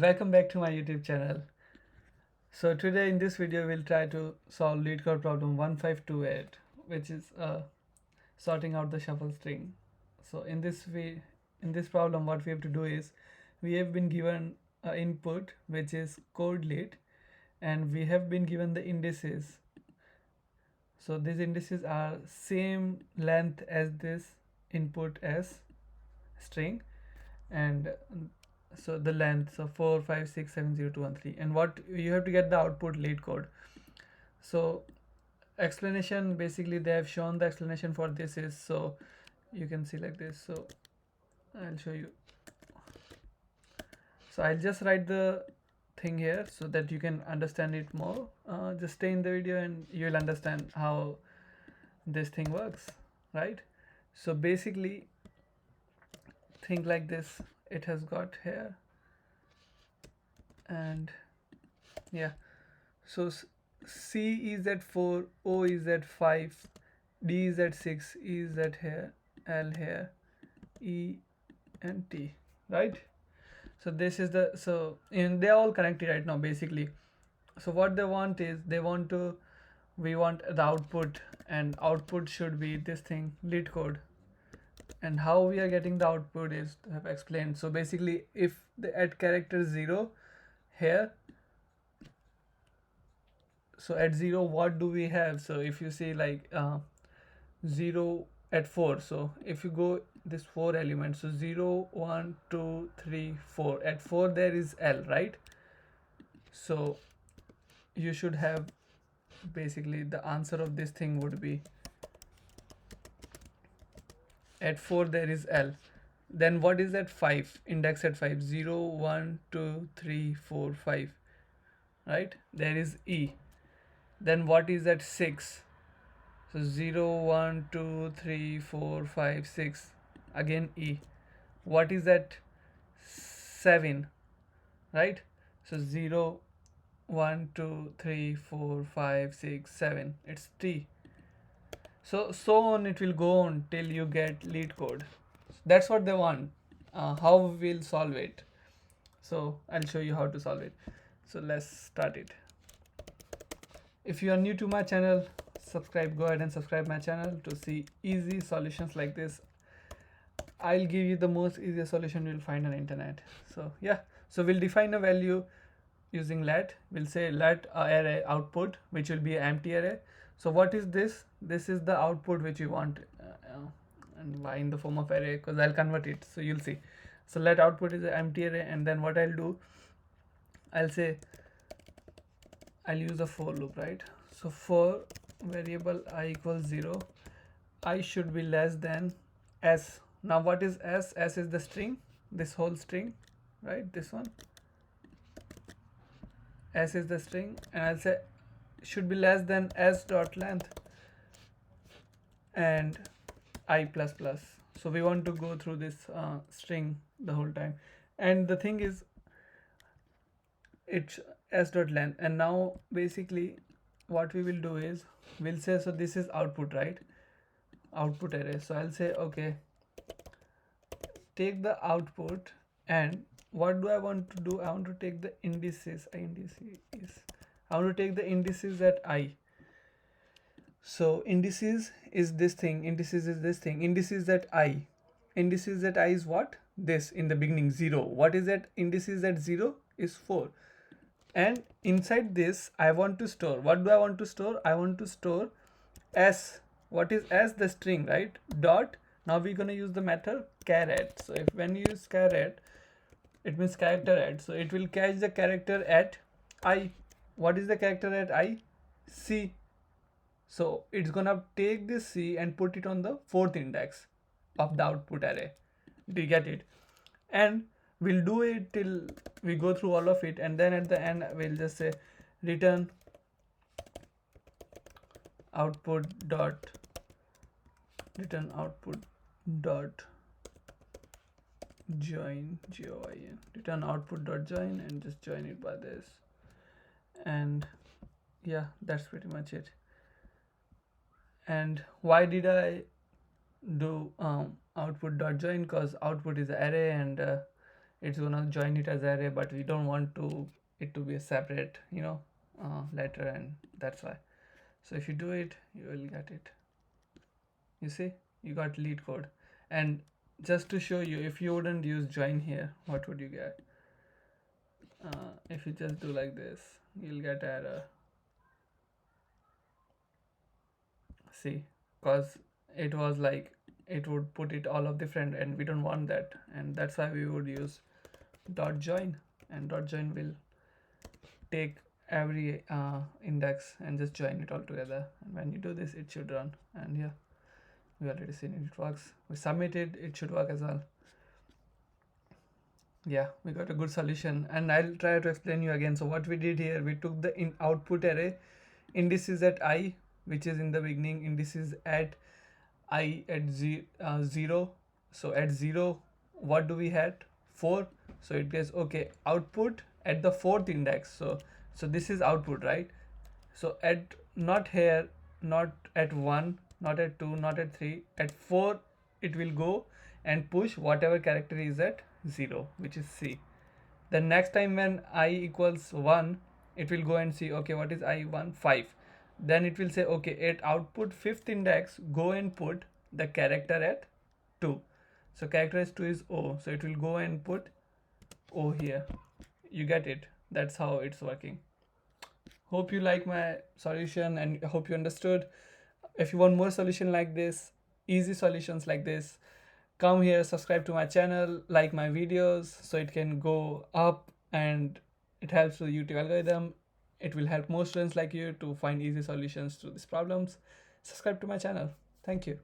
Welcome back to my YouTube channel. So today in this video we'll try to solve LeetCode problem 1528, which is sorting out the shuffle string. So in this problem what we have to do is we have been given input which is code lead, and we have been given the indices. So these indices are same length as this input as string, and so the length, so 4 5 6 7 0 2 1 3, and what you have to get the output lead code. So explanation, basically they have shown the explanation for this is, so you can see like this. So I'll show you. So I'll just write the thing here so that you can understand it more. Just stay in the video and you will understand how this thing works, right? So basically think like this. It has got here, and yeah, so C is at 4, O is at 5, D is at 6, E is at here, L here, E and T, right? So this is the, so and they're all connected right now basically. So what they want is we want the output, and output should be this thing, lead code. And how we are getting the output is I have explained. So basically if they add character 0 here, so at 0 what do we have? So if you see like 0 at 4, so if you go this 4 elements, so 0 1 2 3 4, at 4 there is L, right? So you should have, basically the answer of this thing would be at 4 there is L. Then what is at 5, index at 5, 0 1 2 3 4 5, right? There is E. Then what is at 6? So 0 1 2 3 4 5 6, again E. What is at 7, right? So 0 1 2 3 4 5 6 7, it's T. So on it will go on till you get lead code. That's what they want. How we'll solve it, so I'll show you how to solve it. So let's start it. If you are new to my channel, go ahead and subscribe my channel to see easy solutions like this. I'll give you the most easiest solution you'll find on internet. So yeah, so we'll define a value using let. We'll say let array output, which will be an empty array. So what is this? This is the output which we want, and why in the form of array, because I'll convert it, so you'll see. So let output is an empty array, and then what I'll do, I'll say I'll use a for loop, right? So for variable I equals 0, I should be less than s. Now what is s? S is the string, this whole string, right? This one, s is the string, and I'll say should be less than s dot length and I plus plus. So we want to go through this string the whole time, and the thing is it's s dot length. And now basically what we will do is we'll say, so this is output, right? Output array. So I'll say okay, take the output, and what do I want to do? I want to take the indices. I want to take the indices at I. So indices is this thing, indices at I. Indices at I is what? This in the beginning, 0. What is that? Indices at 0 is 4. And inside this I want to store, what do I want to store? I want to store s. What is s? The string, right? Dot. Now we're going to use the method caret. So if when you use caret, it means character at, so it will catch the character at I. What is the character at I? C. So it's gonna take this C and put it on the 4th index of the output array. Do you get it? And we'll do it till we go through all of it, and then at the end we'll just say return output dot join, join, return output dot join, and just join it by this. And yeah, that's pretty much it. And why did I do output dot join? Because output is an array, and it's gonna join it as array, but we don't want it to be a separate, letter, and that's why. So if you do it, you will get it. You see, you got lead code. And just to show you, if you wouldn't use join here, what would you get? If you just do like this, you'll get error. See, because it was like it would put it all of different, and we don't want that, and that's why we would use dot join, and dot join will take every index and just join it all together, and when you do this, it should run. And yeah, we already seen it works. We submitted, it should work as well. Yeah, we got a good solution, and I'll try to explain you again. So what we did here, we took the output array, indices at I, which is in the beginning, indices at I at 0. So at 0, what do we had? 4. So it gets, okay, output at the 4th index. So this is output, right? So at, not here, not at 1, not at 2, not at 3, at 4 it will go and push whatever character is at 0, which is C. Then next time when I equals 1, it will go and see, okay, what is I1? 5. Then it will say, okay, at output 5th index, go and put the character at 2. So character as 2 is O. So it will go and put O here. You get it? That's how it's working. Hope you like my solution and hope you understood. If you want more solution like this, easy solutions like this, come here, subscribe to my channel, like my videos so it can go up, and it helps with YouTube algorithm. It will help more students like you to find easy solutions to these problems. Subscribe to my channel. Thank you.